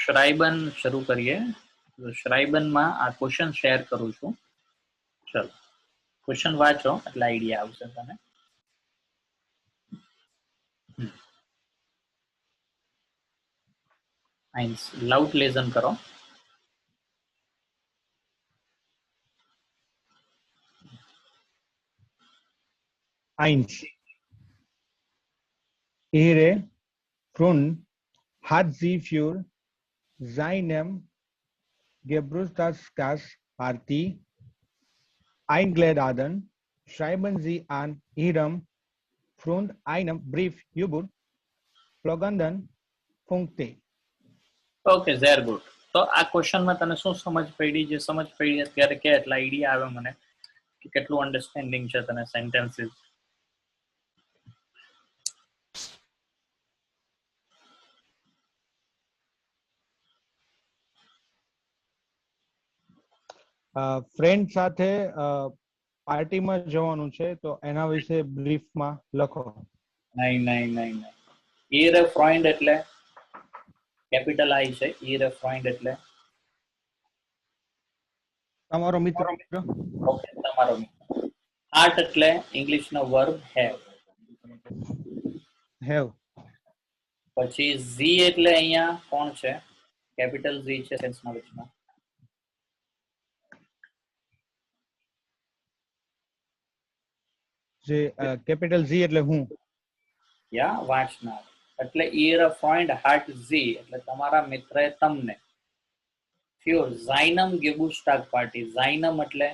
શ્રાઇબન શરૂ કરીએ. શ્રાઇબનમાં આ ક્વેશ્ચન શેર કરું છું. ચલો ક્વેશ્ચન વાંચો એટલે આઈડિયા આવશે તને. લાઉડ લેસન કરો. Eins. Ihre Freund hat sie für seine Geburtstagsparty eingeladen. Schreiben Sie an Ihrem Freund einen Brief über folgenden Punkte. Okay very good. તો આ ક્વેશ્ચનમાં તને શું સમજ પડી? જે સમજ પડી અત્યારે કે એટલે આઈડિયા આવે મને કે કેટલું અન્ડરસ્ટેન્ડિંગ છે તને સેન્ટેન્સીસ. ફ્રેન્ડ સાથે પાર્ટીમાં જવાનું છે તો એના વિશે બ્રીફમાં લખો. નહીં. ઈરે ફ્રોઇન્ડ એટલે કેપિટલ આઈ છે. ઈરે ફ્રોઇન્ડ એટલે તમારો મિત્ર. ઓકે, તમારો મિત્ર. હાર્ટ એટલે ઇંગ્લિશનો વર્બ હેવ. હેવ. પછી ઝી એટલે અહીંયા કોણ છે? કેપિટલ ઝી છે સેન્સના વચમાં. જે કેપિટલ ઝી એટલે હું. યા વાંચનાર. એટલે ઈર ફ્રોઇન્ડ હાર્ટ ઝી એટલે તમારા મિત્રએ તમને ફ્યોર ઝાઇનમ ગેબુસ્ટાગ પાર્ટી. ઝાઇનમ એટલે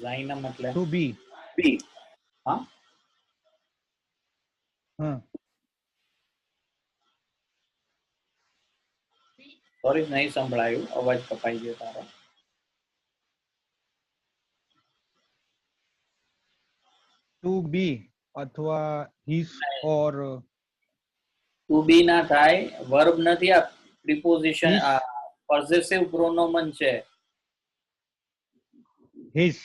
ઝાઇનમ એટલે ટુ બી. હા સોરી નહીં સંભળાયું, અવાજ કપાઈ ગયો તારો. ટુ બી અથવા હિસ ઓર ટુ બી ના થાય, વર્બ નથી, આ પ્રિપોઝિશન, આ પોઝેસિવ પ્રોનોમન છે. હિસ.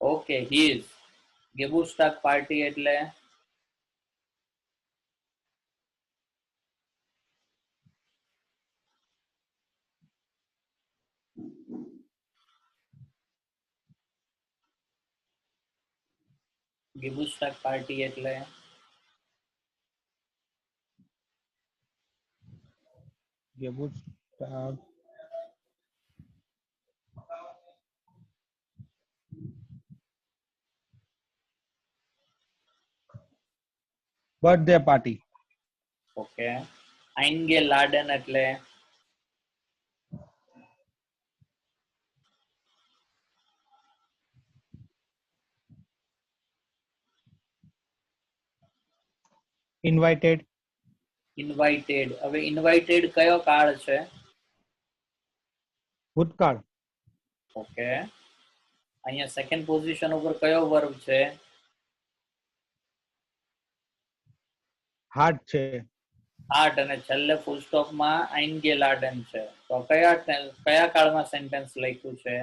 Okay, his. ગેબુસ્ટાગ પાર્ટી એટલે ગેબુસ્ટાગ પાર્ટી એટલે Geburtstag. Birthday party. ઓકે. આઇનગે લાડન એટલે ઇન્વાઇટેડ. ઇન્વાઇટેડ. હવે ઇન્વાઇટેડ કયો કાળ છે? ભૂતકાળ. ઓકે. અહીંયા સેકન્ડ પોઝિશન ઉપર કયો વર્બ છે? હાર્ટ છે. હાર્ટ. અને છેલ્લે ફૂલ સ્ટોપમાં આઇનગે લાડન છે. તો કયા કાળમાં સેન્ટેન્સ લખ્યું છે?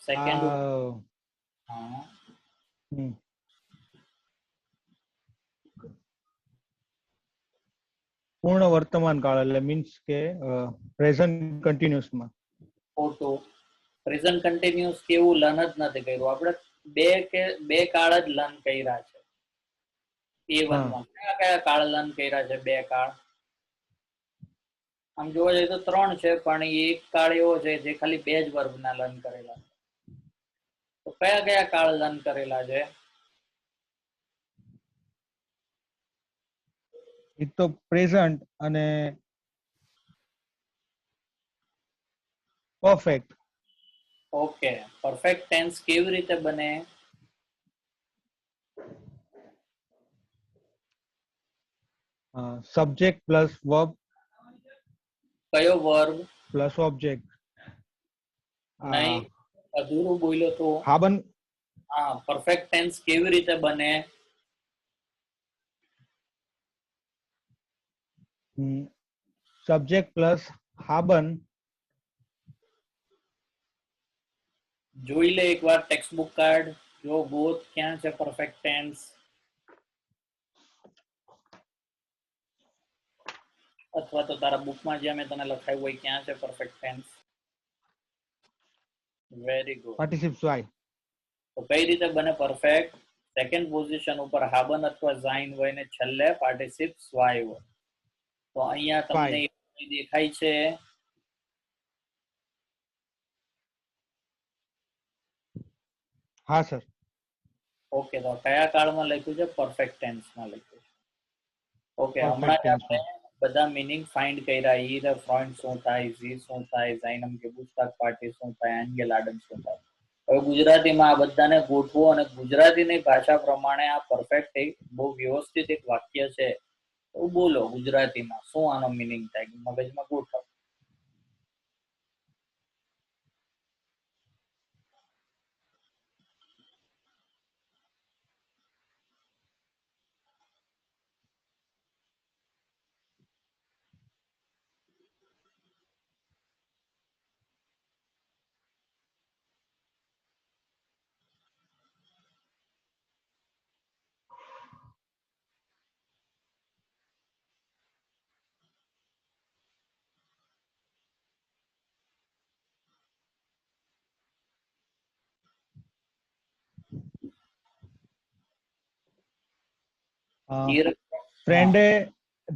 સેકન્ડ. હા. પૂર્ણ વર્તમાન કાળ એટલે મીન્સ કે પ્રેઝન્ટ કન્ટિન્યુઅસ માં. ખોટું. પ્રેઝન્ટ કન્ટિન્યુઅસ કેવું લર્ન જ નથી કર્યું આપણે. બે કાળ જ લર્ન કર્યા છે. A1 માં કયા કાળ લર્ન કર્યા છે? બે કાળ. આમ જોવા જઈએ તો 3 છે, પણ એક કાળ એવો છે જે ખાલી 2 જ વર્બના લર્ન કરેલા છે. તો કયા કાળ લર્ન કરેલા છે? એક તો પ્રેઝન્ટ અને પરફેક્ટ. ઓકે. પરફેક્ટ ટેન્સ કેવી રીતે બને? Subject plus verb. કયો વર્બ પ્લસ ઓબ્જેક્ટ. નહીં, અધૂરું બોલ્યો તો. હા, પરફેક્ટ ટેન્સ કેવી રીતે બને? સબ્જેક્ટ પ્લસ haben જોઈ લે એકવાર ટેક્સ્ટ બુક કાર્ડ, જો બોથ ક્યાં છે પરફેક્ટ ટેન્સ, અથવા તો તારા બુકમાં જ્યાં મેં તને લખાયું હોય ક્યાં છે પરફેક્ટ ટેન્સ. Very good. પાર્ટિસિપ્સ વાય. તો કઈ રીતે બને પરફેક્ટ? સેકન્ડ પોઝિશન ઉપર haben અથવા sein હોય ને છેલ્લે પાર્ટિસિપ્સ વાય હોય. તો અહીંયા તમને દેખાય છે હા સર. ઓકે, તો કયા કાળમાં લખ્યું છે? પરફેક્ટ ટેન્સમાં લખ્યું છે. ઓકે, હમણાં જ આપણે બધા મીનિંગ ફાઇન્ડ કર્યા. ઈ ધ ફ્રોન્ટ શું થાય, ઝી શું થાય, ઝાઇનમ કે પુસ્તક પાર્ટી શું થાય, એન્ગેલાડન શું થાય. હવે ગુજરાતીમાં આ બધાને ગોઠવો અને ગુજરાતીની ભાષા પ્રમાણે આ પરફેક્ટ એક બહુ વ્યવસ્થિત એક વાક્ય છે એવું બોલો ગુજરાતીમાં. શું આનો મીનિંગ થાય મગજમાં ગોઠવો.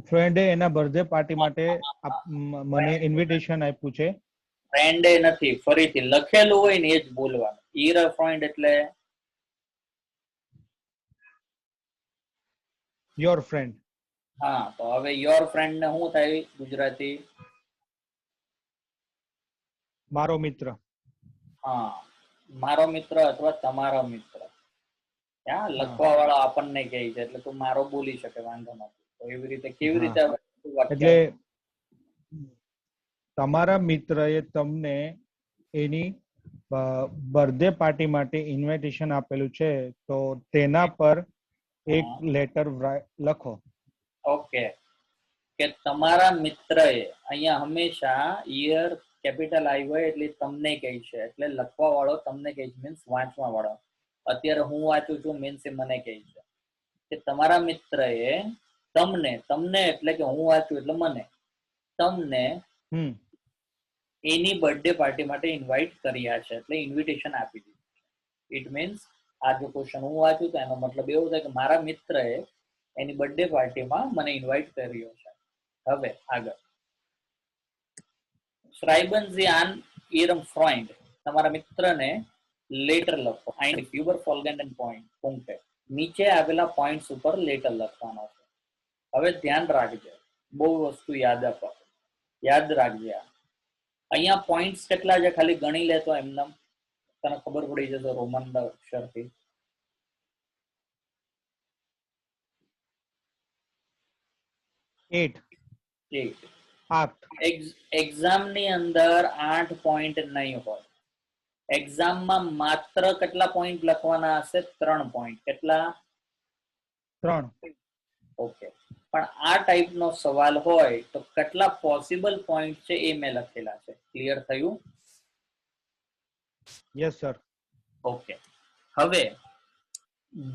ફ્રેન્ડે એના બર્થડે પાર્ટી માટે મને ઇન્વિટેશન આપ્યું છે. ફ્રેન્ડે નથી, ફરીથી લખેલું હોય ને એ જ બોલવાનું. ઈર ફ્રેન્ડ એટલે યોર ફ્રેન્ડ. હા, તો હવે યોર ફ્રેન્ડ ને શું થાય ગુજરાતી? મારો મિત્ર. હા, મારો મિત્ર અથવા તમારો મિત્ર. ત્યાં લખવા વાળો આપણને કહે છે એટલે તું મારો બોલી શકે, વાંધો નથી. તો એવી રીતે કેવી રીતે? એટલે તમારા મિત્રએ તમને એની બર્થડે પાર્ટી માટે ઇન્વિટેશન આપેલું છે, તો તેના પર એક લેટર લખો. ઓકે, કે તમારા મિત્રએ, અહીંયા હંમેશા ઈયર કેપિટલ આઈ હોય એટલે તમને કહે છે, એટલે લખવા વાળો તમને કહે છે, મીન્સ વાંચવા વાળો. અત્યારે હું વાંચું છું મીન્સ એ મને કહે છે કે તમારા મિત્રએ તમને એટલે કે હું વાંચું એટલે મને, તમને એની બર્થડે પાર્ટી માટે ઇન્વાઇટ કર્યા છે, એટલે ઇન્વિટેશન આપી દીધું છે. ઇટ મીન્સ આ જો ક્વેશ્ચન હું વાંચું તો એનો મતલબ એવો થાય કે મારા મિત્રએ એની બર્થડે પાર્ટીમાં મને ઇન્વાઇટ કર્યો છે. હવે આગળ, schreiben Sie an Ihrem Freund, તમારા મિત્રને લેટર લખો. ein über folgenden Punkte, નીચે આવેલા પોઈન્ટ્સ ઉપર લેટર લખવાનો છે. હવે ધ્યાન રાખજો, બહુ વસ્તુ યાદ રાખજે. અહીંયા પોઈન્ટ્સ કેટલા છે ખાલી ગણી લેતો એમને તને ખબર પડી જશે રોમન અક્ષરથી. 8. એક્ઝામની અંદર 8 પોઈન્ટ નહીં હોય. એક્ઝામમાં માત્ર કેટલા પોઈન્ટ લખવાના હશે? 3 પોઈન્ટ. કેટલા? 3. ઓકે, પણ આ ટાઈપનો સવાલ હોય તો કેટલા પોસિબલ પોઈન્ટ છે એ મેં લખેલા છે. ક્લિયર થયું? Yes sir. ઓકે, હવે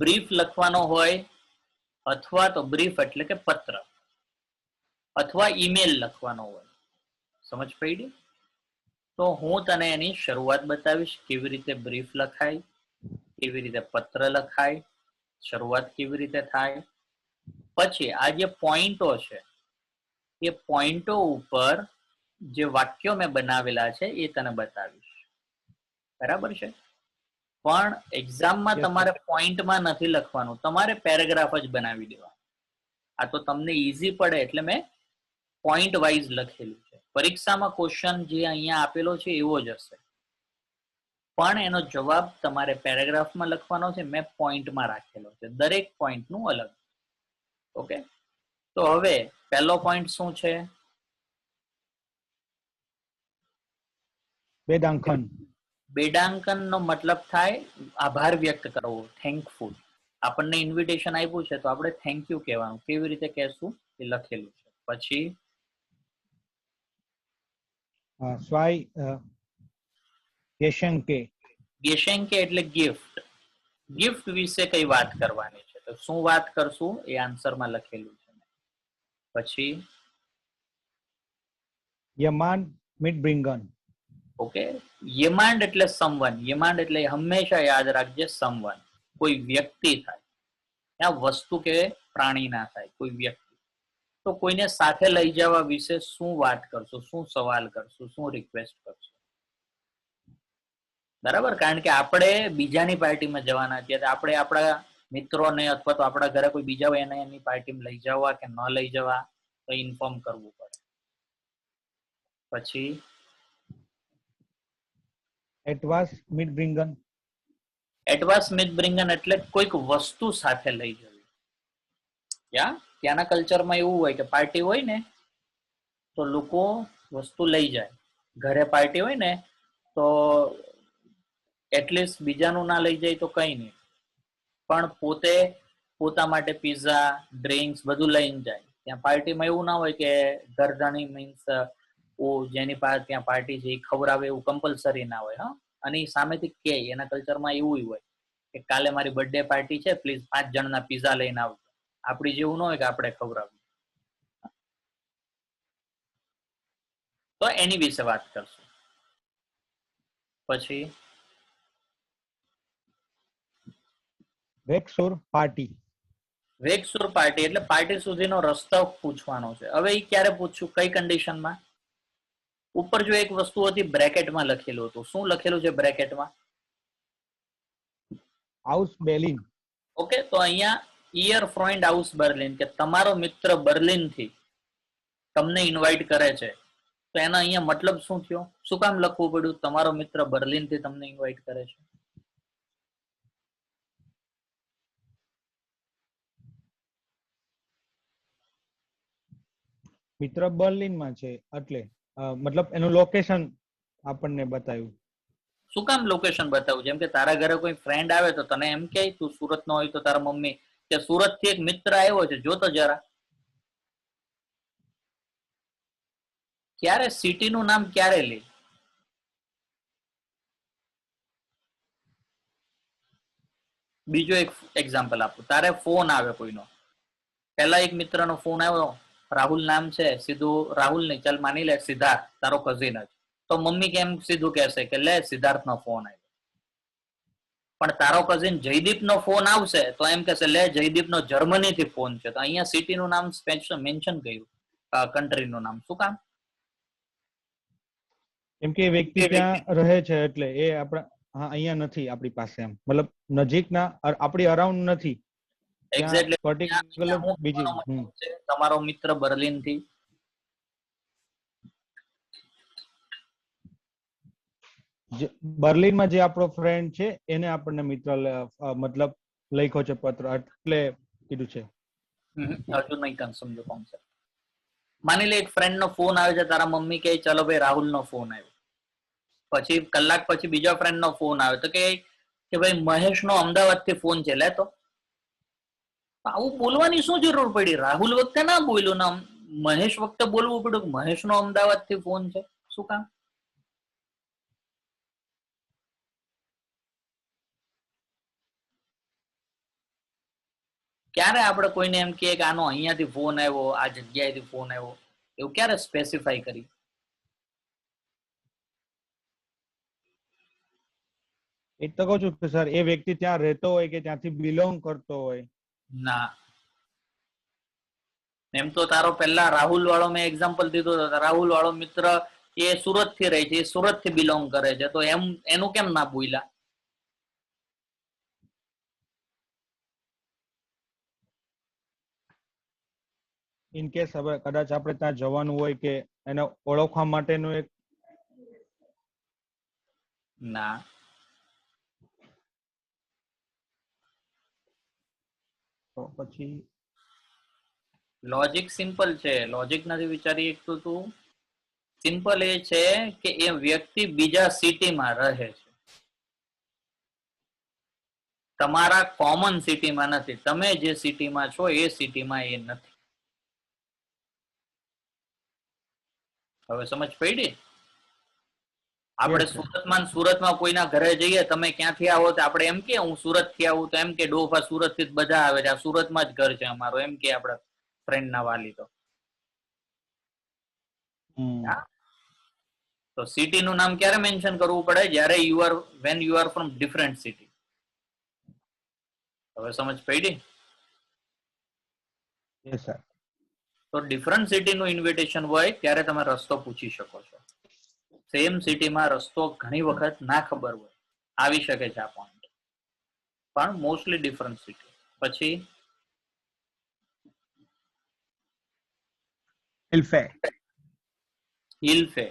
બ્રીફ લખવાનો હોય, અથવા તો બ્રીફ એટલે કે પત્ર, અથવા ઈમેલ લખવાનો હોય. સમજ પડી? તો હું તને એની શરૂઆત બતાવીશ, કેવી રીતે બ્રીફ લખાય, કેવી રીતે પત્ર લખાય, શરૂઆત કેવી રીતે થાય. પછી આ જે પોઈન્ટો છે એ પોઈન્ટો ઉપર જે વાક્યો મેં બનાવેલા છે એ તને બતાવીશ. બરાબર છે? પણ એક્ઝામમાં તમારે પોઈન્ટમાં નથી લખવાનું, તમારે પેરેગ્રાફ જ બનાવી દેવાનું. આ તો તમને ઈઝી પડે એટલે મેં પોઈન્ટ વાઇઝ લખેલું છે. પરીક્ષામાં ક્વેશ્ચન જે અહીંયા આપેલો છે એવો જ હશે, પણ એનો જવાબ તમારે પેરેગ્રાફમાં લખવાનો છે. મેં પોઈન્ટમાં રાખેલો છે, દરેક પોઈન્ટનું અલગ. ઓકે, તો હવે પહેલો પોઈન્ટ શું છે? બેડાંકન. બેડાંકન નો મતલબ થાય આભાર વ્યક્ત કરવો, થેન્કફુલ. આપણને ઇન્વિટેશન આપ્યું છે તો આપણે થેન્ક યુ કહેવાનું. કેવી રીતે કહેશું એ લખેલું છે. પછી સ્વાય કેશંકે. ગેશેન્કે એટલે ગિફ્ટ. ગિફ્ટ વિશે કઈ વાત કરવાની છે, તો શું વાત કરશું એ આન્સરમાં લખેલું છે. પછી યમાન મિડબ્રિંગન. ઓકે, યમાંડ એટલે સમવન. યમાંડ એટલે હંમેશા યાદ રાખજે સમવન, કોઈ વ્યક્તિ થાય, ત્યાં વસ્તુ કે પ્રાણી ના થાય, કોઈ વ્યક્તિ. તો કોઈને સાથે લઈ જવા વિશે શું વાત કરશું, શું સવાલ કરશું, શું રિક્વેસ્ટ કરશું? બરાબર, કારણ કે આપણે બીજાની પાર્ટીમાં જવાના છીએ, આપણે આપણા મિત્રોને અથવા તો આપણા ઘરે કોઈ બીજા હોય એને એની પાર્ટીમાં લઈ જવા કે ન લઈ જવા તો ઇન્ફોર્મ કરવું પડે. પછી એટવાસ મિડબ્રિંગન. એડવાન્સ મિડબ્રિંગન એટલે કોઈક વસ્તુ સાથે લઈ જવી. ત્યાંના કલ્ચરમાં એવું હોય કે પાર્ટી હોય ને તો લોકો વસ્તુ લઈ જાય. ઘરે પાર્ટી હોય ને તો એટલીસ્ટ બીજાનું ના લઈ જાય તો કઈ નહીં, પણ પોતે પોતા માટે પીઝા, ડ્રિંક્સ બધું લઈને જાય. ત્યાં પાર્ટીમાં એવું ના હોય કે ઘરધણી મીન્સ જેની પાસે ત્યાં પાર્ટી છે એ ખવડાવે એવું કમ્પલસરી ના હોય. અને સામેથી કે એના કલ્ચરમાં એવું હોય કે કાલે મારી બર્થડે પાર્ટી છે, પ્લીઝ 5 જણના પીઝા લઈને આવજો. આપડી જેવું ન હોય કે આપણે ખવડાવ્યું. તો એની વિશે વાત કરશું. પછી વેકસુર પાર્ટી. વેકસુર પાર્ટી એટલે પાર્ટી સુધીનો રસ્તો પૂછવાનો છે. હવે એ ક્યારે પૂછ્યું, કઈ કન્ડિશનમાં? ઉપર જો એક વસ્તુ હતી બ્રેકેટમાં લખેલું હતું. શું લખેલું છે બ્રેકેટમાં? હાઉસ બેલિન. ઓકે, તો અહીંયા ઈયર ફ્રોઇન્ડ હાઉસ બર્લિન, કે તમારો મિત્ર બર્લિન થી તમને ઇન્વાઇટ કરે છે, તો એનો અહીંયા મતલબ શું થયો? શું કામ લખવું પડ્યું તમારો મિત્ર બર્લિન થી તમને ઇન્વાઇટ કરે છે? મિત્ર બર્લિનમાં છે એટલે મતલબ એનું લોકેશન આપણને બતાવ્યું. શું કામ લોકેશન બતાવું? જેમ કે તારા ઘરે કોઈ ફ્રેન્ડ આવે તો તને એમ કે તું સુરત નો હોય તો તારા મમ્મી કે સુરત થી એક મિત્ર આવ્યો છે, જોતો જરા. ક્યારે સિટી નું નામ ક્યારે લે? બીજો એક એક્ઝામ્પલ આપું. તારે ફોન આવે કોઈનો, પેલા એક મિત્રનો ફોન આવ્યો, રાહુલ નામ છે, સીધું રાહુલ નહીં, ચાલ માની લે સિદ્ધાર્થ તારો કઝિન જ, તો મમ્મી કેમ સીધું કહેશે કે લે સિદ્ધાર્થ નો ફોન આવ્યો. પણ તારો કઝિન જયદીપ નો ફોન આવશે તો એમ કહેશે લે જયદીપ નો જર્મની થી ફોન છે. તો અહીંયા સિટી નું નામ સ્પેશિયલ મેન્શન કર્યું, કન્ટ્રી નું નામ. શું કામ? કેમ કે વ્યક્તિ ત્યાં રહે છે એટલે એ આપણા અહીંયા નથી, આપણી પાસે એમ મતલબ નજીકના આપણી અરાઉન્ડ નથી. એક્ઝેક્ટલી. પર્ટિક્યુલર બીજી તમારો મિત્ર બર્લિન થી બર્લિનમાં જે આપણો ફ્રેન્ડ છે એને આપણને મિત્ર મતલબ લખ્યો છે પત્ર, એટલે કીધું છે. હજુ નહીં સમજો કોન્સેપ્ટ. માની લે એક ફ્રેન્ડ નો ફોન આવે છે, તારા મમ્મી કહે ચલો ભાઈ રાહુલ નો ફોન આવ્યો. પછી કલાક પછી બીજા ફ્રેન્ડ નો ફોન આવે તો કે ભાઈ મહેશ નો અમદાવાદ થી ફોન છે, લે તો. આવું બોલવાની શું જરૂર પડી? રાહુલ વખતે ના બોલ્યું ને મહેશ વખતે બોલવું પડ્યું કે મહેશ નો અમદાવાદ થી ફોન છે? શું કામ? ક્યારે આપણે કોઈને એમ કહીએ કે આનો અહીંયાથી ફોન આવ્યો, આ જગ્યાએથી ફોન આવ્યો, એવું ક્યારે સ્પેસિફાઈ કરી? એ તો કહું છું કે સર એ વ્યક્તિ ત્યાં રહેતો હોય કે ત્યાંથી બિલોંગ કરતો હોય. ના, એમ તો તારો પહેલા રાહુલ વાળો મેં એક્ઝામ્પલ દીધો હતો. રાહુલ વાળો મિત્ર એ સુરત થી રહે છે, એ સુરત થી બિલોંગ કરે છે, તો એમ એનું કેમ ના બોલ્યા? ઇન કેસ હવે કદાચ આપણે ત્યાં જવાનું હોય કે એને ઓળખવા માટેનું એક. ના, તો પછી લોજિક સિમ્પલ છે. લોજિક નથી વિચારી એક તો તું. સિમ્પલ એ છે કે એ વ્યક્તિ બીજા સિટીમાં રહે છે, તમારા કોમન સિટીમાં નથી. તમે જે સિટીમાં છો એ સિટીમાં એ નથી. હવે સમજ પડી? આપણે Yes, sir. સુરતમાં કોઈના ઘરે જઈએ, તમે ક્યાંથી આવો તો આપણે એમ કે હું સુરત થી આવું, તો એમ કે ડોફા સુરત થી જ બધા આવે છે, આ સુરતમાં જ ઘર છે અમારું, એમ કે આપણા ફ્રેન્ડ ના વાલી તો. તો સિટી નું નામ ક્યારે મેન્શન કરવું પડે? જ્યારે when you are from different city. હવે સમજ પડી? Yes, sir. તો ડિફરન્ટ સિટી નું ઇન્વિટેશન હોય ત્યારે તમે રસ્તો પૂછી શકો છો. સેમ સિટીમાં રસ્તો ઘણી વખત ના ખબર હોય, આવી શકે છે આ પોઈન્ટ, પણ મોસ્ટલી ડિફરન્ટ સિટી. પછી Hilfe. હિલ્ફે,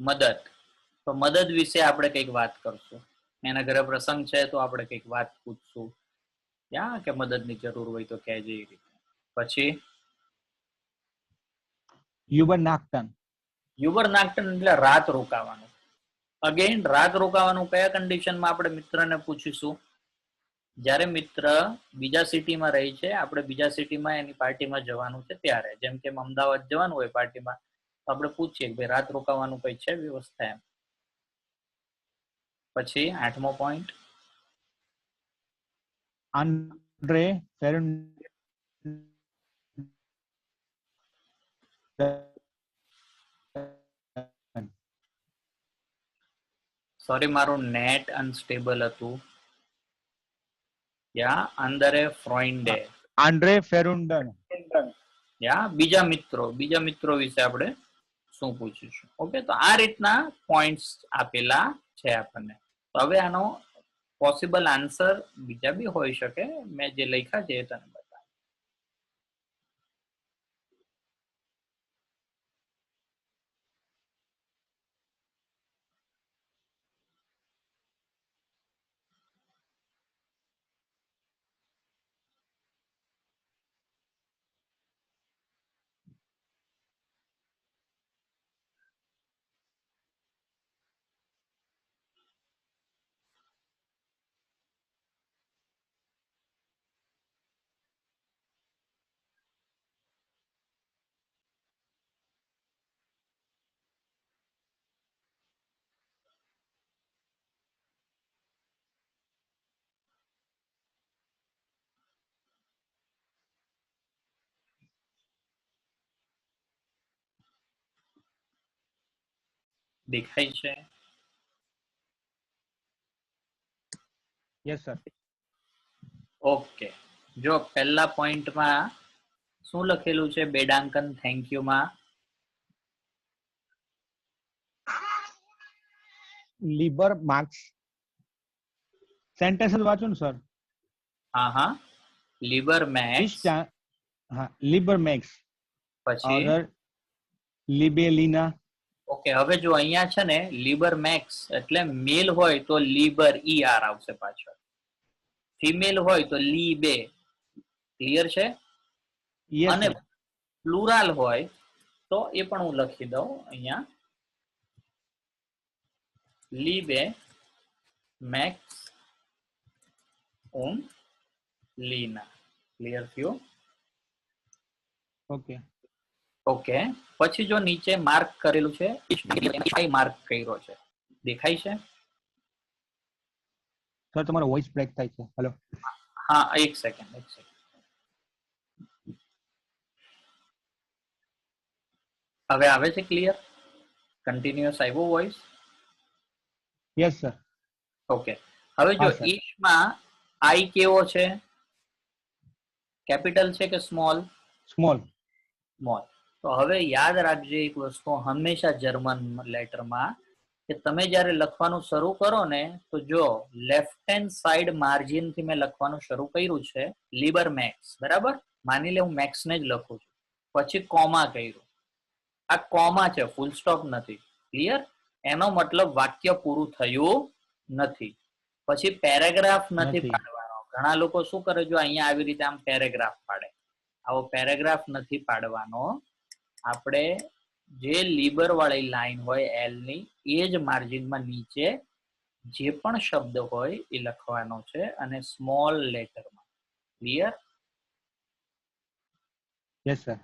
મદદ. તો મદદ વિશે આપણે કંઈક વાત કરશું. એના ઘરે પ્રસંગ છે તો આપણે કંઈક વાત પૂછશું, ક્યાં કે મદદની જરૂર હોય તો કહેજે એ રીતે. પછી Übernachten. યુબરનાક્ટન એટલે રાત રોકાવાનું. અગેન રાત રોકાવાનું કયા કન્ડિશનમાં આપણે મિત્રને પૂછીશું? જ્યારે મિત્ર બીજા સિટીમાં રહી છે, આપણે બીજા સિટીમાં એની પાર્ટીમાં જવાનું છે ત્યારે, જેમ કે અમદાવાદ જવાનું હોય પાર્ટીમાં, તો આપણે પૂછીએ કે ભાઈ રાત રોકાવાનું કઈ છે વ્યવસ્થા એમ. પછી 8મો પોઈન્ટ, Andre Fernandes. સોરી મારું નેટ અનસ્ટેબલ હતું. યા અંદરે ફ્રોઇન્ડે, Andre Ferundan. યા બીજા મિત્રો વિશે આપણે શું પૂછીશું. ઓકે, તો આ રીતના પોઈન્ટ્સ આપેલા છે આપણને. તો હવે આનો પોસિબલ આન્સર બીજા બી હોઈ શકે, મેં જે લખ્યા છે એ તને બતાવું. દેખાય છે? Yes, sir. ઓકે, જો પહેલા પોઈન્ટમાં શું લખેલું છે બેડાંકન થેન્ક યુ માં? Liber Marx. Sentence વાંચો ને સર. હા, લિબર મેક્સ. હા, Liber Max. પછી और Libellina. ઓકે, હવે જો અહીંયા છે ને લિબર મેક્સ એટલે મેલ હોય તો લિબર ઈ આર આવશે પાછળ, ફિમેલ હોય તો લીબે. ક્લિયર છે? Yes, અને sir. પ્લુરાલ હોય તો એ પણ હું લખી દઉં અહીંયા, લીબે મેક્સ લીના. ક્લિયર થયું? Okay. ઓકે, પછી જો નીચે માર્ક કરેલું છે, માર્ક કર્યો છે, દેખાય છે? સર તમારો વોઇસ બ્રેક થાય છે. હેલો. હા, એક સેકન્ડ. હવે આવે છે ક્લિયર? કન્ટિન્યુઅસ આવ્યો વોઇસ? Yes sir. ઓકે, હવે જો હા, સર. ઈચમાં આઈ કેવો છે? કેપિટલ છે કે સ્મોલ? સ્મોલ. સ્મોલ. તો હવે યાદ રાખજો એક વસ્તુ હંમેશા જર્મન લેટરમાં, કે તમે જ્યારે લખવાનું શરૂ કરો ને તો જો લેફ્ટ હેન્ડ સાઈડ માર્જિન થી મેં લખવાનું શરૂ કર્યું છે લિબર મેક્સ, બરાબર? માની લે હું મેક્સ ને જ લખું છું, પછી કોમા કર્યું, આ કોમા છે, ફૂલ સ્ટોપ નથી. ક્લિયર? એનો મતલબ વાક્ય પૂરું થયું નથી. પછી પેરેગ્રાફ નથી પાડવાનો. ઘણા લોકો શું કરે, જો અહીંયા આવી રીતે આમ પેરેગ્રાફ પાડે, આવો પેરેગ્રાફ નથી પાડવાનો. આપણે જે લીબર વાળી લાઈન હોય એલ ની, એ જ માર્જિનમાં નીચે જે પણ શબ્દ હોય એ લખવાનો છે, અને સ્મોલ લેટરમાં. ક્લિયર? Yes sir.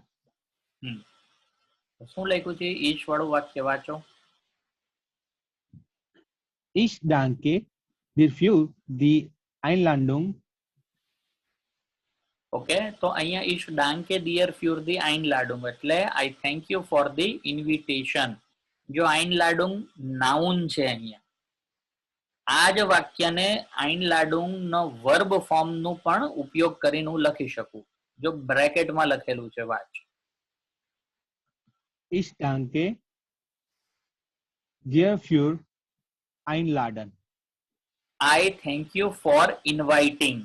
શું લખ્યું છે? ઈશ વાળું વાક્ય વાંચો. Ich danke dir für die Einladung. Okay, તો અહીંયા ઈશ ડાંકે દિયર ફ્યુર ધી આઈન લાડુંગ એટલે આઈ thank you for the invitation. જો આઈન લાડુંગ નાઉન છે અહીંયા, આ જ વાક્યને આઈન લાડુંગ નો વર્બ ફોર્મ નું પણ ઉપયોગ કરીને હું લખી શકું. જો બ્રેકેટમાં લખેલું છે વાંચ. Ich danke dir für Einladen. I thank you for inviting.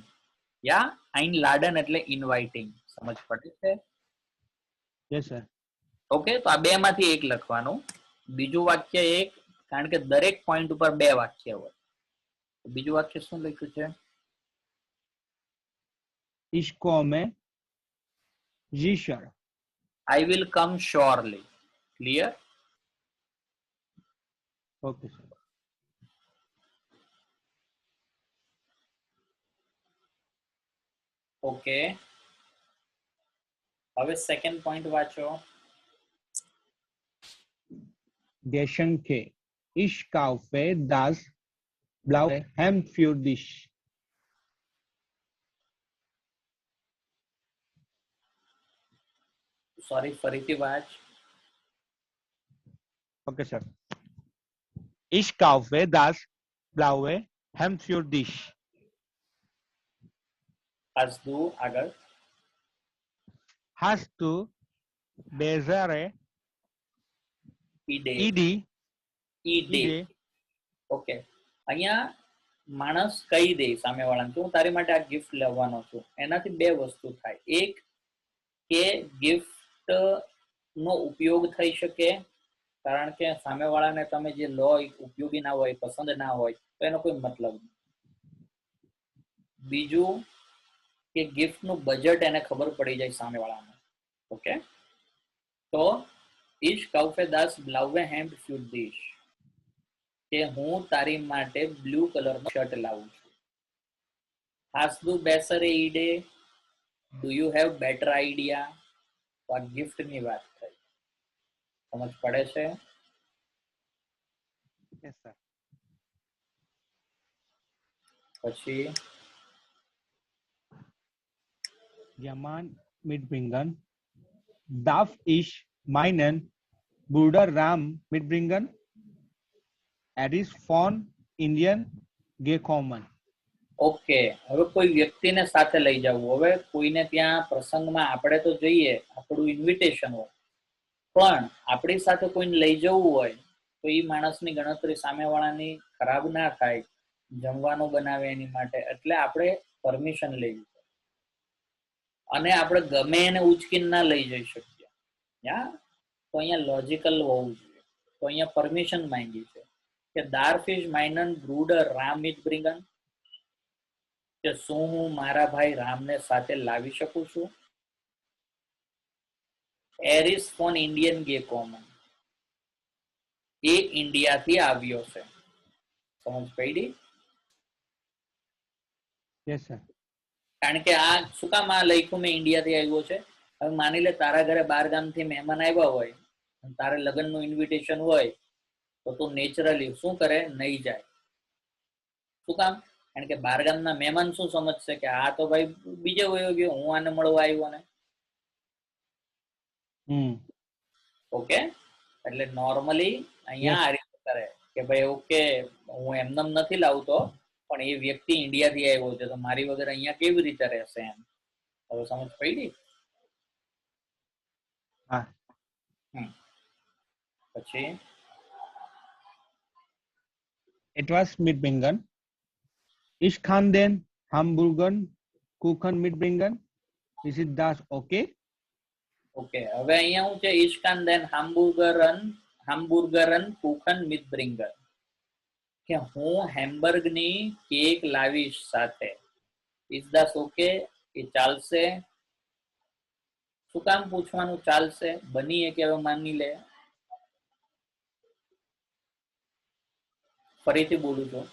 યા આઈન લાડન એટલે ઇન્વાઇટિંગ. સમજ પડે છે? Yes, sir. ઓકે, તો આ બે માંથી એક લખવાનું. બીજું વાક્ય એક, કારણ કે દરેક પોઈન્ટ ઉપર બે વાક્ય હોય. બીજું વાક્ય શું લખ્યું છે? Ich komme sicher. I will come surely. Clear? Okay, sir. Okay, હવે સેકન્ડ પોઈન્ટ વાંચો. Geschenke. Ich kaufe das blaue Hemd für dich. Sorry, ફરીથી વાંચ. Okay, sir. Ich kaufe das blaue Hemd für dich. આજુ આગળ. Hast du bessere ઈડે. Idee? ઈડે. Okay, અહીંયા માણસ કહી દે સામેવાળાને કે હું તારી માટે આ ગિફ્ટ લેવાનો છું. એનાથી બે વસ્તુ થાય. એક કે ગિફ્ટ નો ઉપયોગ થઈ શકે, કારણ કે સામેવાળાને તમે જે લો ઉપયોગી ના હોય, પસંદ ના હોય, તો એનો કોઈ મતલબ નહીં. બીજું કે ગિફ્ટ નું બજેટ એને ખબર પડી જાય સામેવાળાને. ઓકે, તો ઈશ કાઉફે દાસ બ્લાઉવે હેમ્ડ ફ્યુર દીશ કે હું તારી માટે બ્લુ કલરનો શર્ટ લાવું છું. હાસદુ બેસરે ઈડે, do you have better idea. તો આ ગિફ્ટ ની વાત થઈ. સમજ પડે છે? Yes, sir. પછી Jaman mitbringen. Darf ich meinen Bruder Ram mitbringen? Er ist von Indien gekommen. Okay, હવે કોઈ વ્યક્તિને સાથે લઈ જવું. હવે કોઈને ત્યાં પ્રસંગમાં આપણે તો જઈએ, આપણું ઇન્વિટેશન હોય, પણ આપણી સાથે કોઈને લઈ જવું હોય તો એ માણસની ગણતરી સામેવાળાની ખરાબ ના થાય, જમવાનું બનાવે એની માટે, એટલે આપણે પરમિશન લેવી પડે. અને આપણે ગમે એને ઉચકીને ના લઈ જઈ શકીએ. તો અહીંયા લોજિકલ હોવું જોઈએ. તો અહીંયા પરમિશન માંગી છે કે દારફિશ માઇનન બ્રુડર રામ મિટબ્રિંગન, કે શું હું મારા ભાઈ રામને સાથે લાવી શકું છું. એરિસ ફોન ઇન્ડિયન ગે કોમન, એ ઇન્ડિયાથી આવ્યો છે. સમજ પડી? Yes, sir. કારણ કે આ શું કામ આ લખ્યું મેં ઇન્ડિયાથી આવ્યો છે. હવે માની લે તારા ઘરે બાર ગામથી મહેમાન આવ્યા હોય, તારે લગ્નનું ઇન્વિટેશન હોય, તો તું નેચરલી શું કરે? નહીં જાય. શું કામ? કારણ કે બાર ગામના મહેમાન શું સમજશે કે આ તો ભાઈ બીજે વયો ગયો, હું આને મળવા આવ્યો ને. ઓકે, એટલે નોર્મલી અહીંયા આ રીતે કરે કે ભાઈ ઓકે હું એમનેમ નથી લાવતો, પણ એ વ્યક્તિ ઇન્ડિયાથી આવ્યો છે તો મારી વગર અહીંયા કેવી રીતે રહેશે એમ. હવે સમજ પડી? હા. પછી Etwas mitbringen. Ich kann den Hamburger Kuchen mitbringen. Is it das okay? Okay, હવે અહીંયા હું છે ઈશકાન દેન હામ્બુર્ગરન કુકન મિટબ્રિંગર, કે હું હેમ્બર્ગની કેક લાવીશ સાથે. Is that okay? એ ચાલશે. શું કામ પૂછવાનું ચાલશે? બની કે હવે માની લે. ફરીથી બોલું છું.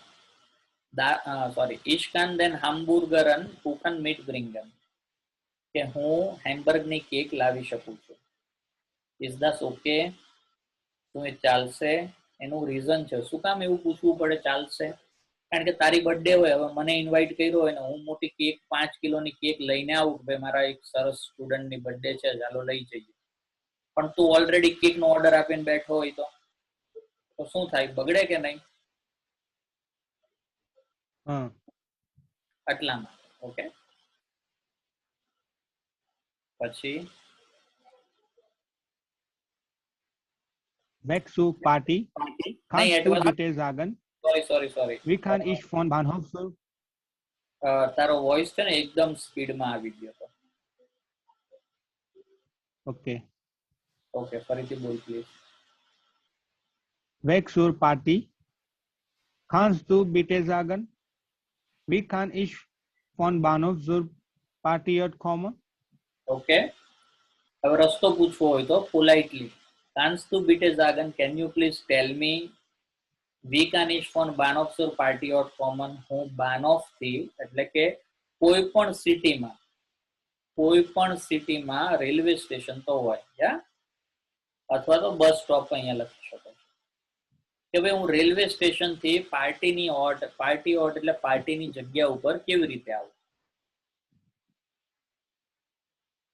સોરી, ઈશકાન દેન હામ્બુર્ગરન કુકન મિટબ્રિંગર, કે હું હેમ્બર્ગની કેક લાવી શકું છું. Is this okay? શું એ ચાલશે? એનું રીઝન છે. શું કામ એવું પૂછવું પડે ચાલશે? કારણ કે તારી બર્થડે હોય, હવે મને ઇન્વાઇટ કર્યો હોય ને હું મોટી કેક 5 કિલોની કેક લઈને આવું, ભાઈ મારા એક સરસ સ્ટુડન્ટની બર્થડે છે, ચાલો લઈ જઈએ, પણ તું ઓલરેડી કેક નો ઓર્ડર આપીને બેઠો હોય તો શું થાય? બગડે કે નહીં? એટલા માટે. ઓકે, પછી Weg zu Party. નહીં, Kannst du advance bitte sagen, sorry wie kann ich von Bahnhof zur... તારો વોઇસ છે ને એકદમ સ્પીડમાં આવી ગયો હતો. Okay. ઓકે, ફરીથી બોલ please. Weg zur Party. Kannst du bitte sagen, wie kann ich von Bahnhof zur Party kommen? Okay, હવે રસ્તો પૂછવો હોય તો પોલાઇટલી, કાન્સ તું બીટે જાગન, કેન યુ પ્લીઝ ટેલ મી વી કાન ઇશ ફોન બાનોફ સુર પાર્ટી ઓટ કોમન. હું બાનોફ થી એટલે કે કોઈ પણ સિટીમાં રેલવે સ્ટેશન તો હોય યા અથવા તો બસ સ્ટોપ અહીંયા લખી શકો છો કે ભાઈ હું રેલવે સ્ટેશન થી પાર્ટી ઓટ એટલે પાર્ટીની જગ્યા ઉપર કેવી રીતે આવું.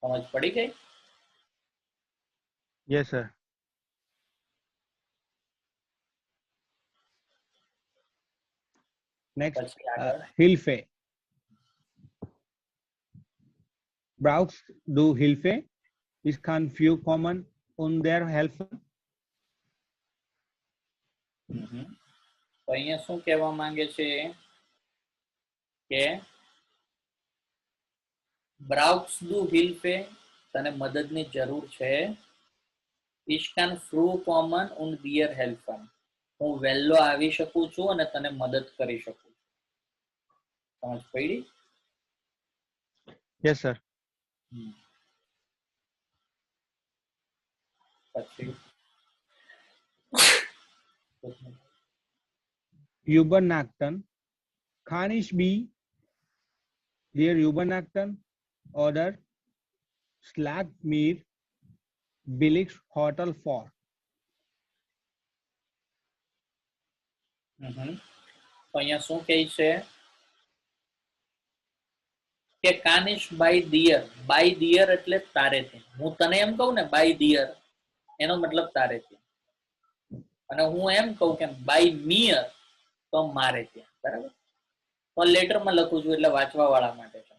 સમજ પડી ગઈ? Yes, sir. Next, પછી આગળ Hilfe. Brauchst du Hilfe? Ich kann few kommen und der helfen. તો અહીંયા શું કહેવા માંગે છે કે બ્રાઉક્સ દુ હિલ્ફે, તને મદદની જરૂર છે. Ich kann früh kommen und dir helfen, હું વહેલો આવી શકું છું અને તને મદદ કરી શકું છું. સમજ પડી? Yes, sir. પછી Übernachten. Kann ich be der Übernachten oder schlag mir billig Hotel vor? તો અહીંયા શું કહે છે કે કાનિશ બાય દિયર એટલે તારે ત્યાં. હું તને એમ કહું ને બાય દિયર, એનો મતલબ તારે ત્યાં. અને હું એમ કહું કે બાય મિયર તો મારે ત્યાં. બરાબર? તો લેટરમાં લખું છું એટલે વાંચવા વાળા માટે છે.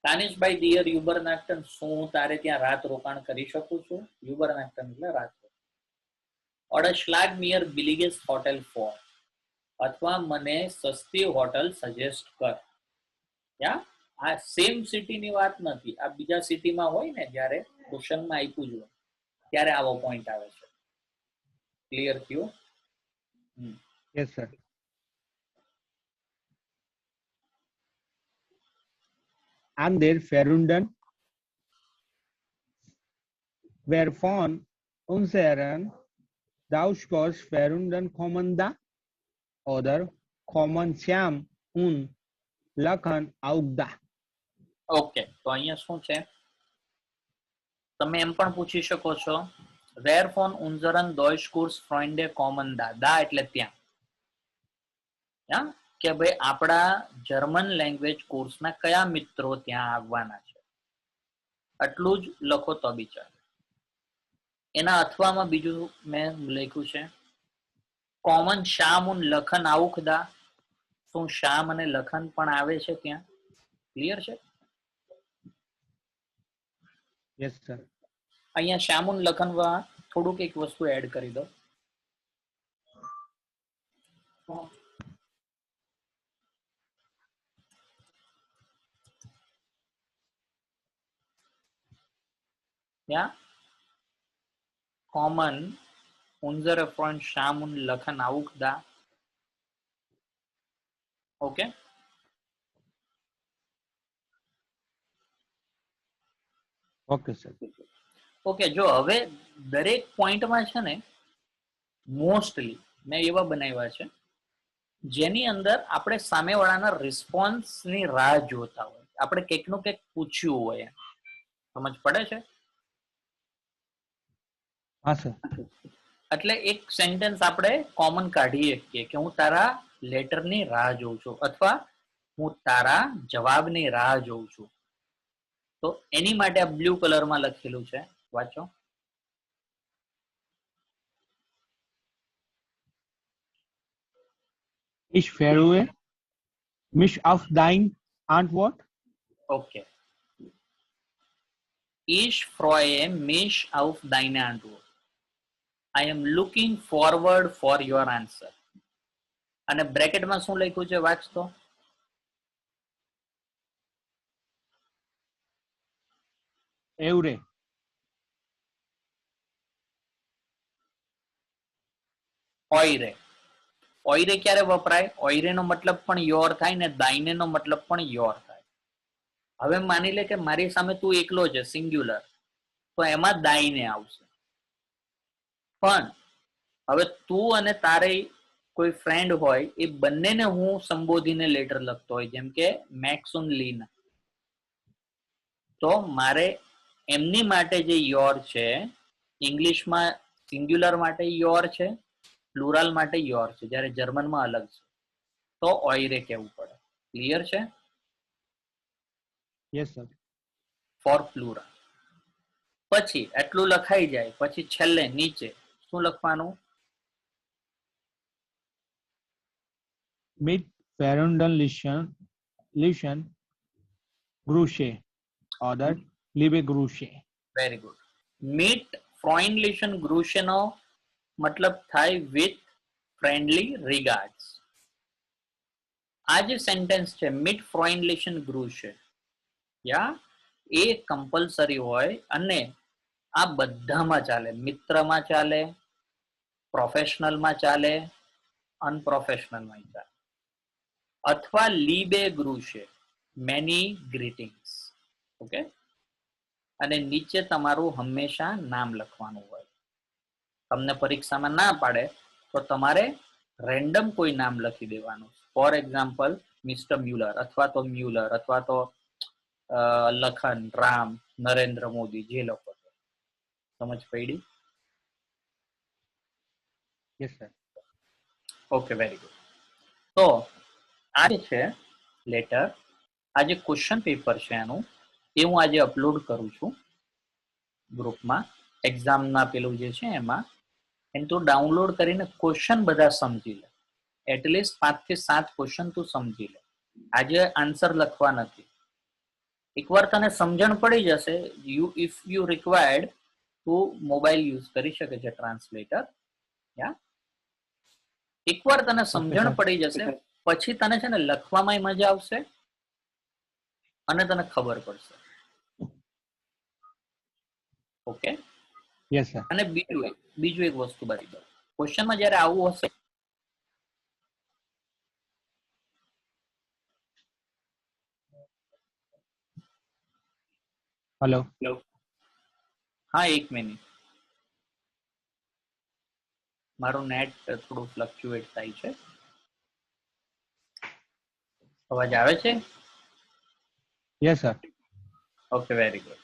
કાનિશ બાય દિયર યુબરનાક્ટન, શું હું તારે ત્યાં રાત રોકાણ કરી શકું છું? યુબરનાક્ટન એટલે રાત રોકાણ. ઓર્ડર શ્લાગ મિયર બિલિગેસ્ટ હોટેલ ફોર, અથવા મને સસ્તી હોટલ સજેસ્ટ કર. યા આ સેમ સિટીની વાત નથી, આ બીજા સિટીમાં હોય ને જ્યારે ક્વેશ્ચનમાં આપ્યું જ હોય ત્યારે આવો પોઈન્ટ આવે છે. ક્લિયર થયું? Yes, sir. An der Verrunden wer von unseren Dauschkurs Verrunden kommen da oder kommen Syam und Lachen auch da? Okay, તો અહીંયા શું છે, તમે એમ પણ પૂછી શકો છો વેર ફોન ઉન્ઝરન દોઇશ કોર્સ ફ્રોન્ડે કોમન દા એટલે ત્યાં કે ભાઈ આપણા જર્મન લેંગ્વેજ કોર્સના કયા મિત્રો ત્યાં આવવાના છે, આટલું જ લખો તો બી ચાલે. એના અથવામાં બીજું મેં લખ્યું છે કોમન શામ ઉન લખન આઉખ દા. શું શામ અને લખન પણ આવે છે ત્યાં? ક્લિયર છે? Yes, sir. અહીંયા શ્યામુન લખનમાં થોડુંક એક વસ્તુ એડ કરી દો. ત્યાં કોમન ઉન્ઝર ફ્રોન્ટ શામુન લખન આઉક દા. Okay, Okay, sir. ઓકે. જો હવે દરેક પોઈન્ટમાં છે ને મોસ્ટલી મેં એવા બનાવ્યા છે જેની અંદર આપણે સામેવાળાના રિસ્પોન્સની રાહ જોતા હોય, આપણે કંઈક નું કંઈક પૂછ્યું હોય. સમજ પડે છે? હા સર. એટલે એક સેન્ટેન્સ આપણે કોમન કાઢી શકીએ કે હું તારા લેટરની રાહ જોઉં છું અથવા હું તારા જવાબની રાહ જોઉં છું. તો એની માટે આ બ્લુ કલરમાં લખેલું છે, વાંચો. Ich freue mich auf dein Antwort. Okay. Ich freue mich auf deine Antwort. I am looking forward for your answer. અને બ્રેકેટમાં શું લખ્યું છે વાંચતો. Eure. ઓઈરે. ઓઈરે ક્યારે વપરાય? ઓઈરે નો મતલબ પણ યોર થાય ને દાઈને નો મતલબ પણ યોર થાય. હવે માની લે કે મારી સામે તું એકલો છે, સિંગ્યુલર, તો એમાં દાઈને આવશે. પણ હવે તું અને તારે કોઈ ફ્રેન્ડ હોય એ બંનેને હું સંબોધીને લેટર લખતો હોય, જેમ કે મેક્સુન લીના, તો મારે એમની માટે જે યોર છે, ઇંગ્લિશમાં સિંગ્યુલર માટે યોર છે, પ્લુરલ માટે યોર છે, જ્યારે જર્મનમાં અલગ છે, તો ઓઈરે કહેવું પડે. ક્લિયર છે? Yes sir. For plural. પછી એટલું લખાઈ જાય પછી છેલ્લે નીચે શું લખવાનું? Mit Freundlichen Grüße oder liebe Grüße. Very good. મીટ ફ્રોઇન્ડલિશન ગ્રુશેનો મતલબ થાય વિથ ફ્રેન્ડલી રિગાર્ડ્સ. આ જે સેન્ટેન્સ છે મીટ ફ્રોઇન્ડલિશન ગ્રુશે, યા એ કમ્પલસરી હોય અને આ બધામાં ચાલે. મિત્રમાં ચાલે, પ્રોફેશનલમાં ચાલે, અનપ્રોફેશનલમાં ચાલે. અથવા લીબે ગ્રુશે, મેની ગ્રીટિંગ્સ. ઓકે. અને નીચે તમારું હંમેશા નામ લખવાનું હોય. તમને પરીક્ષામાં ના પાડે તો તમારે રેન્ડમ કોઈ નામ લખી દેવાનું. ફોર એક્ઝામ્પલ મિસ્ટર મ્યુલર અથવા તો મ્યુલર અથવા તો લખન, રામ, નરેન્દ્ર મોદી, જે લોકો છે. સમજ પડી? Yes sir. Okay, very good. તો આ જે છે લેટર, આ જે ક્વેશ્ચન પેપર છે એનું, એ હું આજે અપલોડ કરું છું ગ્રુપમાં. એક્ઝામના પેલું જે છે એમાં એને તું ડાઉનલોડ કરીને ક્વેશ્ચન બધા સમજી લે. એટલીસ્ટ 5 થી 7 ક્વેશ્ચન તું સમજી લે. આજે આન્સર લખવા નથી. એકવાર તને સમજણ પડી જશે, ઇફ યુ રિક્વાયર્ડ, તું મોબાઈલ યુઝ કરી શકે છે ટ્રાન્સલેટર. યા એકવાર તને સમજણ પડી જશે પછી તને છે ને લખવામાં મજા આવશે અને તને ખબર પડશે. ઓકે. Yes sir. અને બીજું એક વસ્તુ બતાવી દઉં. ક્વેશ્ચનમાં જ્યારે આવું હશે, Hello. હા એક મિનિટ, મારું નેટ થોડું ફ્લક્ચ્યુએટ થાય છે. અવાજ આવે છે? Yes sir. Okay, very good.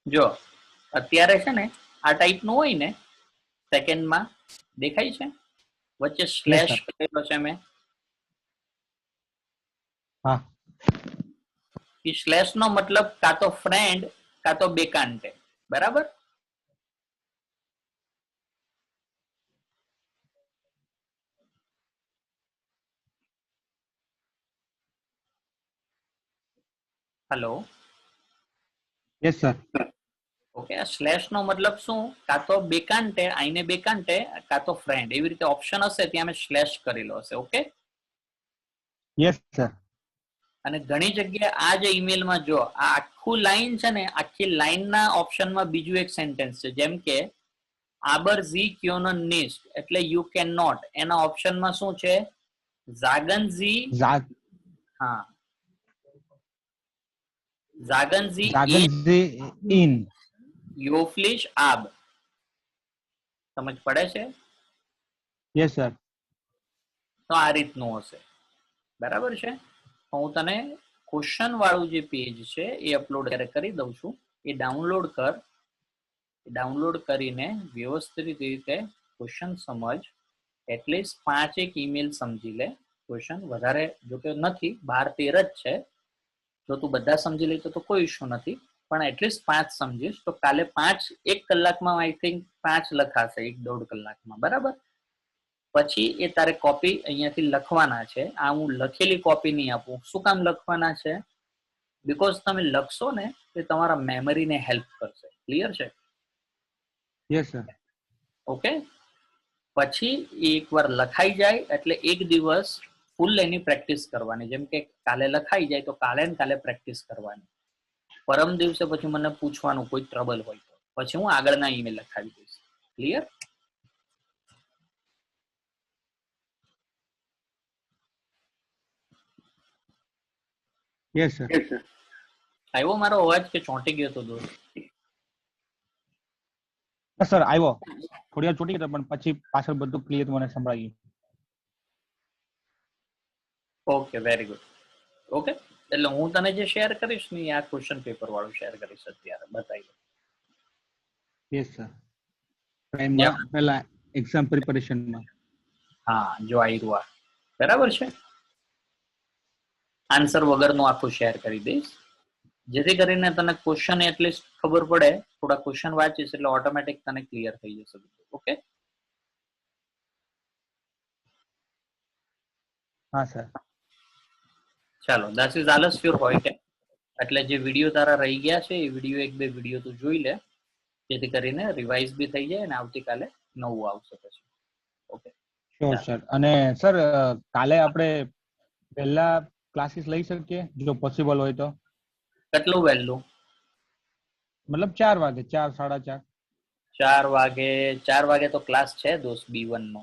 જો અત્યારે છે ને આ ટાઈપનું હોય ને, સેકન્ડમાં દેખાય છે, વચ્ચે સ્લેશ કરેલો છે મેં. હા. એ સ્લેશ નો મતલબ કાં તો ફ્રેન્ડ કાં તો બેકાંટે. બરાબર? હેલો. Yes sir. ઓકે. આ સ્લેશ નો મતલબ શું? કાં તો બેકાંટે, આઈને બેકાંટે, કાં તો ફ્રેન્ડ. એવી રીતે ઓપ્શન હશે ત્યાં મેં સ્લેશ કરેલો હશે. ઓકે. Yes sir. અને ઘણી જગ્યાએ આ જે ઈમેલમાં જો આ આખું લાઈન છે ને, આખી લાઈનના ઓપ્શનમાં બીજું એક સેન્ટેન્સ છે, જેમ કે આબર ઝી ક્યોનન નિસ્ટ એટલે યુ કેન નોટ. એના ઓપ્શનમાં શું છે? ઝાગન ઝી. હા, ઝાગન ઝી Sagen Sie ihn. યોફ્લિશ આબ. સમજ પડે છે? Yes sir. તો આ રીતનું હશે. બરાબર છે? હું તને ક્વેશ્ચન વાળું જે પેજ છે એ અપલોડ કરી દઉં છું. એ ડાઉનલોડ કર ડાઉનલોડ કરીને વ્યવસ્થિત રીતે ક્વેશ્ચન સમજ, એટલીસ્ટ 5 એક ઈમેલ સમજી લે. ક્વેશ્ચન વધારે જો કે નથી, 12-13 જ છે. જો તું બધા સમજી લે તો કોઈ ઇશ્યુ નથી, પણ એટલીસ્ટ 5 સમજીશ તો કાલે 5 1 કલાકમાં આઈ થિંક 5 લખાશે, 1-1.5 કલાકમાં, બરાબર. પછી એ તારે કોપી અહીંયાથી લખવાના છે. આ હું લખેલી કોપી નહીં આપું. શું કામ લખવાના છે? બીકોઝ તમે લખશો ને તે તમારા મેમરીને હેલ્પ કરશે. ક્લિયર છે? Yes sir. ઓકે. પછી એકવાર લખાઈ જાય એટલે એક દિવસ ફૂલ એની પ્રેક્ટિસ કરવાની. જેમ કે કાલે લખાઈ જાય તો કાલે ને કાલે પ્રેક્ટિસ કરવાની. પરમ દિવસે પછી મને પૂછવાનું કોઈ ટ્રબલ હોય તો પછી હું આગળના ઈમેલ લખાવી દઈશ. ક્લિયર? Yes sir. આવ્યો મારો અવાજ કે ચોંટી ગયો તો દોસ્ત? સર આવ્યો. થોડી વાર ચોટી ગયો પણ પછી પાછળ બધું ક્લિયર મને સંભળાઈ ગયું. Okay, very good. ઓકે, એટલે હું તને જે શેર કરીશ ને આ ક્વેશ્ચન પેપર વાળું શેર કરીશ. અત્યારે બતાવી દો. Yes sir. પ્રાઇમમાં પહેલા એક્ઝામ પ્રિપેરેશનમાં. હા, જો આવ્યું આ બરાબર છે. આન્સર વગરનું આખું શેર કરી દઈશ, જેથી કરીને તને ક્વેશ્ચન એટલીસ્ટ ખબર પડે. થોડા ક્વેશ્ચન વાંચીશ એટલે ઓટોમેટિક તને ક્લિયર થઈ જશે બધું. ઓકે, હા સર. ચાલો, ધેટ ઇઝ આલસ યોર પોઈન્ટ. એટલે જે વિડીયો તારા રહી ગયા છે એ વિડીયો 1-2 વિડીયો તું જોઈ લે, જેથી કરીને રિવાઇઝ બી થઈ જાય અને આવતીકાલે નવું આવશે પછી. Okay, sure sir. અને સર કાલે આપણે પહેલા ક્લાસીસ લઈ શકીએ જો પોસિબલ હોય તો? કેટલું વહેલું? મતલબ 4 વાગે, 4 4:30. 4 વાગે? 4 વાગે તો ક્લાસ છે દોસ્ત B1 નો.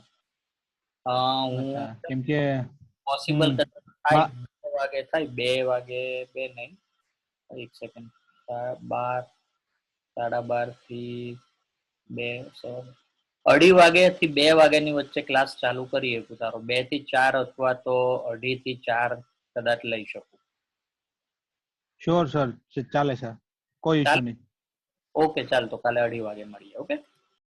હું કેમ કે પોસિબલ થાય 2 વાગે થાય. 2 વાગે 2 નહીં, એક સેકન્ડ, 12, 12:30 થી 2, 2:30 વાગ્યાથી 2 વાગ્યાની વચ્ચે ક્લાસ ચાલુ કરીએ તારો. 2 થી 4 અથવા તો 2:30 થી 4 કદાચ લઈ શકું. શ્યોર સર, ચાલે સર, કોઈ ઇશ્યુ નહીં. ઓકે, ચાલ તો કાલે 2:30 વાગે મળીએ. ઓકે.